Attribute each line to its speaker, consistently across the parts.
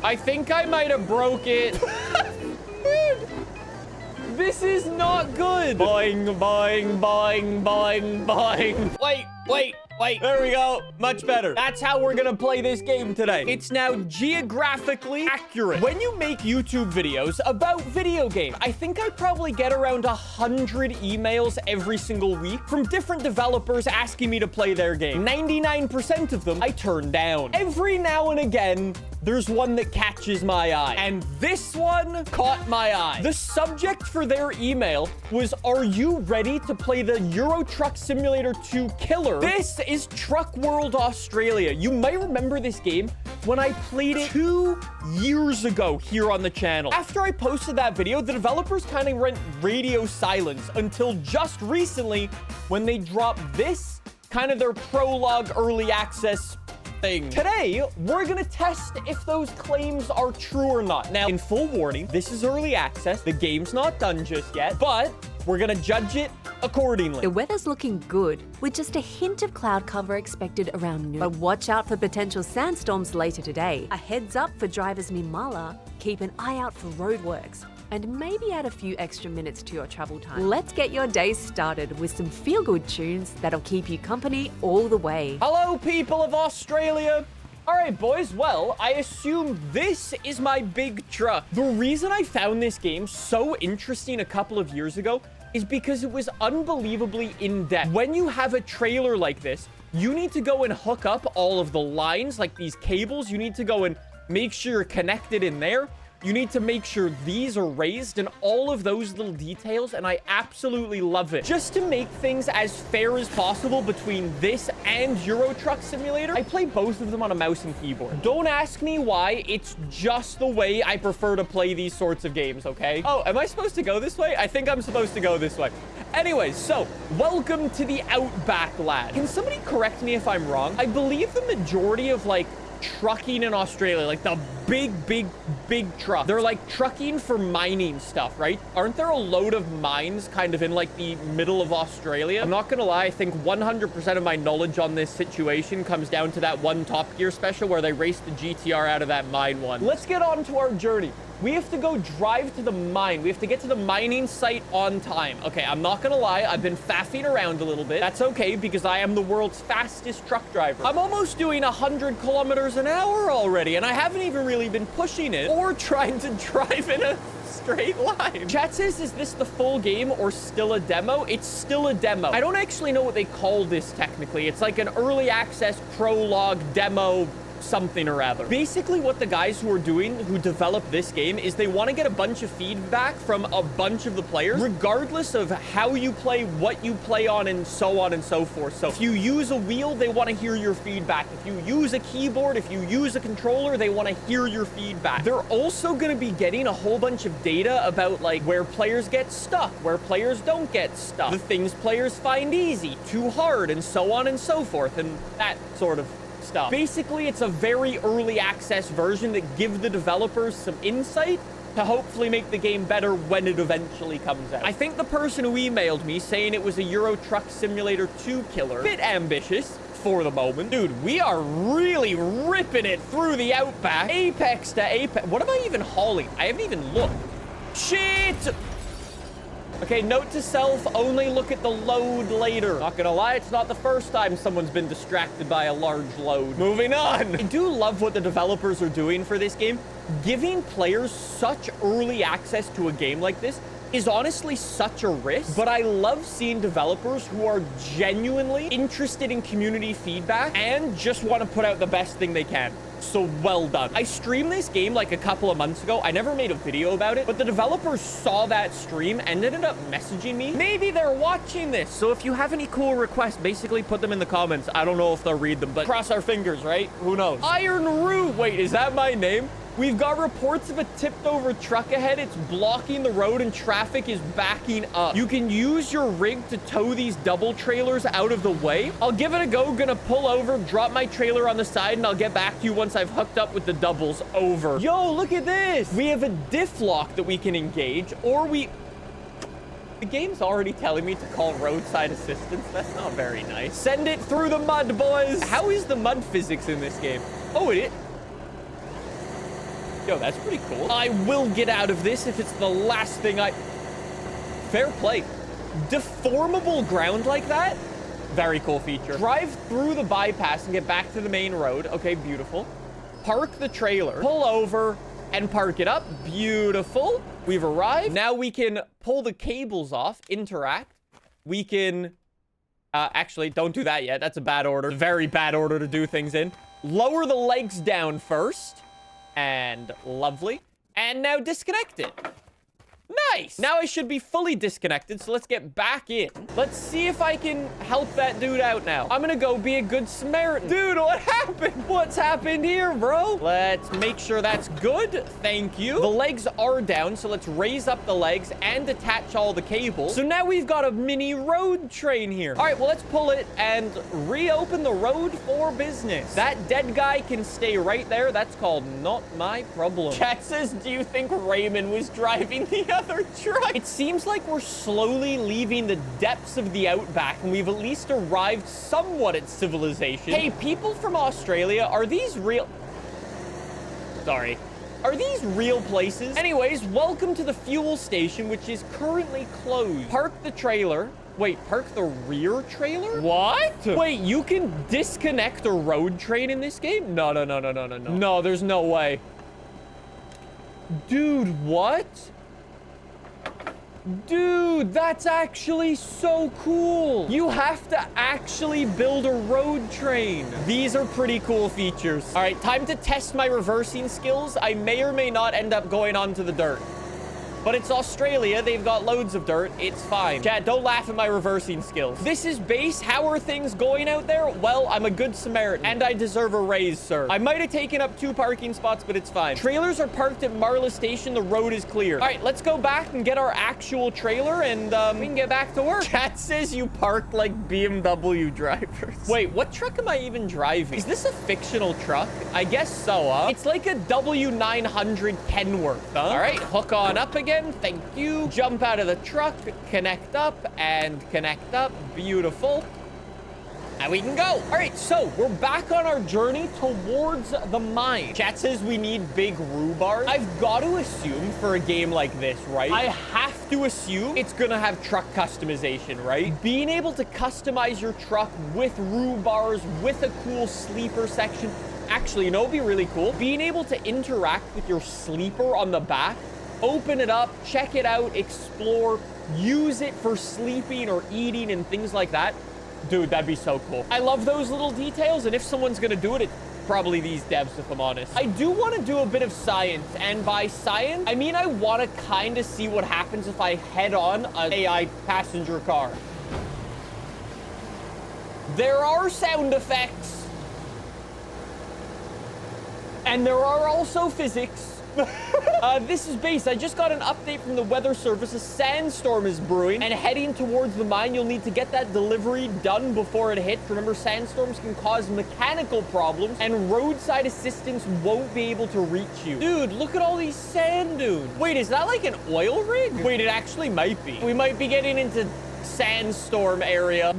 Speaker 1: I think I might have broke it. Dude, this is not good. Boing, boing, boing, boing, boing. Wait. There we go. Much better. That's how we're gonna play this game today. It's now geographically accurate. When you make YouTube videos about video games, I think I probably get around 100 emails every single week from different developers asking me to play their game. 99% of them I turn down. Every now and again, there's one that catches my eye. And this one caught my eye. The subject for their email was, are you ready to play the Euro Truck Simulator 2 Killer? This is Truck World Australia. You might remember this game when I played it 2 years ago here on the channel. After I posted that video, the developers kind of went radio silence until just recently when they dropped this, kind of their prologue early access thing. Today, we're gonna test if those claims are true or not. Now, in full warning, this is early access. The game's not done just yet, but we're gonna judge it accordingly.
Speaker 2: The weather's looking good, with just a hint of cloud cover expected around noon. But watch out for potential sandstorms later today. A heads up for drivers near Mala, keep an eye out for roadworks, and maybe add a few extra minutes to your travel time. Let's get your day started with some feel-good tunes that'll keep you company all the way.
Speaker 1: Hello, people of Australia. All right, boys. Well, I assume this is my big truck. The reason I found this game so interesting a couple of years ago is because it was unbelievably in-depth. When you have a trailer like this, you need to go and hook up all of the lines, like these cables. You need to go and make sure you're connected in there. You need to make sure these are raised and all of those little details, and I absolutely love it. Just to make things as fair as possible between this and Euro Truck Simulator, I play both of them on a mouse and keyboard. Don't ask me why, it's just the way I prefer to play these sorts of games, okay? Oh, am I supposed to go this way? I think I'm supposed to go this way. Anyways, so, welcome to the Outback, lad. Can somebody correct me if I'm wrong? I believe the majority of, like, trucking in Australia, like the big truck, they're like trucking for mining stuff, right? Aren't there a load of mines kind of in like the middle of Australia? I'm not gonna lie, I think 100% of my knowledge on this situation comes down to that one Top Gear special where they raced the GTR out of that mine one. Let's get on to our journey. We have to go drive to the mine. We have to get to the mining site on time. Okay, I'm not gonna lie, I've been faffing around a little bit. That's okay, because I am the world's fastest truck driver. I'm almost doing 100 kilometers an hour already, and I haven't even really been pushing it or trying to drive in a straight line. Chat says, is this the full game or still a demo? It's still a demo. I don't actually know what they call this technically. It's like an early access prologue demo something or other. Basically, what the guys who are doing, who developed this game, is they want to get a bunch of feedback from a bunch of the players, regardless of how you play, what you play on, and so on and so forth. So if you use a wheel, they want to hear your feedback. If you use a keyboard, if you use a controller, they want to hear your feedback. They're also going to be getting a whole bunch of data about like where players get stuck, where players don't get stuck, the things players find easy, too hard, and so on and so forth, and that sort of stuff. Basically, it's a very early access version that gives the developers some insight to hopefully make the game better when it eventually comes out. I think the person who emailed me saying it was a Euro Truck Simulator 2 killer, bit ambitious for the moment. Dude, we are really ripping it through the Outback. Apex to apex. What am I even hauling? I haven't even looked. Shit! Okay, note to self, only look at the load later. Not gonna lie, it's not the first time someone's been distracted by a large load. Moving on. I do love what the developers are doing for this game. Giving players such early access to a game like this is honestly such a risk, but I love seeing developers who are genuinely interested in community feedback and just want to put out the best thing they can. So well done. I streamed this game like a couple of months ago. I never made a video about it, but the developers saw that stream and ended up messaging me. Maybe they're watching this. So if you have any cool requests, basically put them in the comments. I don't know if they'll read them, but cross our fingers, right? Who knows? Iron Root. Wait, is that my name? We've got reports of a tipped over truck ahead. It's blocking the road and traffic is backing up. You can use your rig to tow these double trailers out of the way. I'll give it a go. Gonna pull over, drop my trailer on the side, and I'll get back to you once I've hooked up with the doubles. Over. Yo, look at this. We have a diff lock that we can engage, or the game's already telling me to call roadside assistance. That's not very nice. Send it through the mud, boys. How is the mud physics in this game? Oh, it is. Yo, that's pretty cool. I will get out of this if it's the last thing I... Fair play. Deformable ground like that? Very cool feature. Drive through the bypass and get back to the main road. Okay, beautiful. Park the trailer. Pull over and park it up. Beautiful. We've arrived. Now we can pull the cables off. Interact. We can... actually, don't do that yet. That's a bad order. Very bad order to do things in. Lower the legs down first. And lovely. And now disconnect it. Nice. Now I should be fully disconnected, so let's get back in. Let's see if I can help that dude out now. I'm gonna go be a good Samaritan. Dude, what happened? What's happened here, bro? Let's make sure that's good. Thank you. The legs are down, so let's raise up the legs and attach all the cables. So now we've got a mini road train here. All right, well, let's pull it and reopen the road for business. That dead guy can stay right there. That's called not my problem. Chat says, do you think Raymond was driving the other truck? It seems like we're slowly leaving the depths of the Outback, and we've at least arrived somewhat at civilization. Hey, people from Australia, are these real... Sorry. Are these real places? Anyways, welcome to the fuel station, which is currently closed. Park the trailer. Wait, park the rear trailer? What? Wait, you can disconnect a road train in this game? No. No, there's no way. Dude, what? Dude, that's actually so cool. You have to actually build a road train. These are pretty cool features. All right, time to test my reversing skills. I may or may not end up going onto the dirt. But it's Australia. They've got loads of dirt. It's fine. Chat, don't laugh at my reversing skills. This is base. How are things going out there? Well, I'm a good Samaritan, and I deserve a raise, sir. I might have taken up 2 parking spots, but it's fine. Trailers are parked at Marla Station. The road is clear. All right, let's go back and get our actual trailer, and we can get back to work. Chat says you parked like BMW drivers. Wait, what truck am I even driving? Is this a fictional truck? I guess so, huh? It's like a W900 Kenworth, huh? All right, hook on up again. Thank you. Jump out of the truck, connect up, and connect up. Beautiful. And we can go. All right, so we're back on our journey towards the mine. Chat says we need big rhubarb. I've got to assume for a game like this, right? I have to assume it's gonna have truck customization, right? Being able to customize your truck with rhubarbs, with a cool sleeper section. Actually, you know what'd be really cool? Being able to interact with your sleeper on the back. Open it up, check it out, explore, use it for sleeping or eating and things like that. Dude, that'd be so cool. I love those little details, and if someone's gonna do it, it's probably these devs, if I'm honest. I do want to do a bit of science, and by science, I mean I want to kind of see what happens if I head on an AI passenger car. There are sound effects. And there are also physics. This is base. I just got an update from the weather service. A sandstorm is brewing and heading towards the mine. You'll need to get that delivery done before it hits. Remember, sandstorms can cause mechanical problems and roadside assistance won't be able to reach you. Dude, look at all these sand dunes. Wait, is that like an oil rig? Wait, it actually might be. We might be getting into sandstorm area.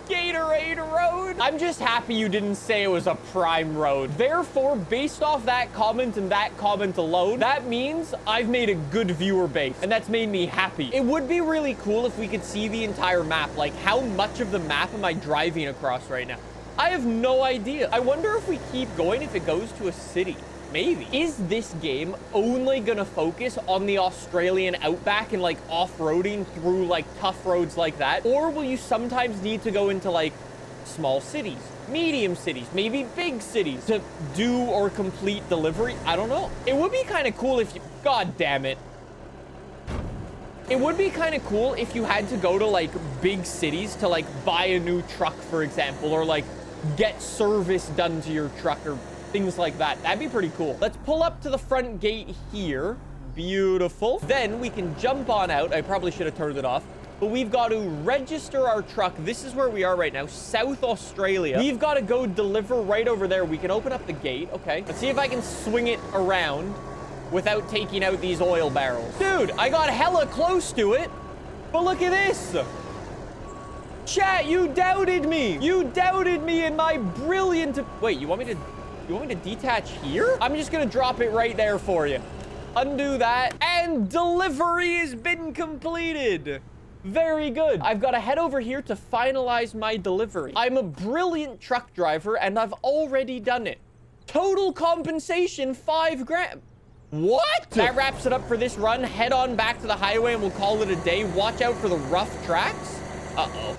Speaker 1: Gatorade Road. I'm just happy you didn't say it was a prime road. Therefore, based off that comment and that comment alone, that means I've made a good viewer base, and that's made me happy. It would be really cool if we could see the entire map. Like, how much of the map am I driving across right now? I have no idea. I wonder if we keep going, if it goes to a city. Maybe. Is this game only gonna focus on the Australian outback and like off-roading through like tough roads like that? Or will you sometimes need to go into like small cities, medium cities, maybe big cities to do or complete delivery? I don't know. It would be kind of cool if you, God damn it. It would be kind of cool if you had to go to like big cities to like buy a new truck, for example, or like get service done to your truck or things like that. That'd be pretty cool. Let's pull up to the front gate here. Beautiful. Then we can jump on out. I probably should have turned it off, but we've got to register our truck. This is where we are right now, South Australia. We've got to go deliver right over there. We can open up the gate. Okay. Let's see if I can swing it around without taking out these oil barrels. Dude, I got hella close to it, but look at this. Chat, you doubted me. You doubted me in my brilliant... Wait, you want me to You want me to detach here? I'm just gonna drop it right there for you. Undo that. And delivery has been completed. Very good. I've got to head over here to finalize my delivery. I'm a brilliant truck driver, and I've already done it. Total compensation, 5 grand. What? That wraps it up for this run. Head on back to the highway, and we'll call it a day. Watch out for the rough tracks. Uh-oh.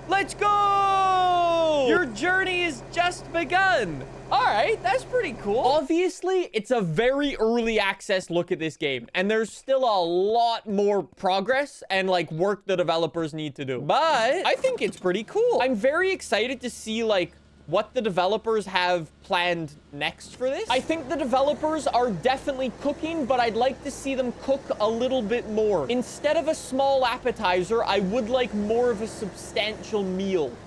Speaker 1: Let's go! Your journey has just begun. All right, that's pretty cool. Obviously, it's a very early access look at this game, and there's still a lot more progress and like work the developers need to do. But I think it's pretty cool. I'm very excited to see like what the developers have planned next for this. I think the developers are definitely cooking, but I'd like to see them cook a little bit more. Instead of a small appetizer, I would like more of a substantial meal.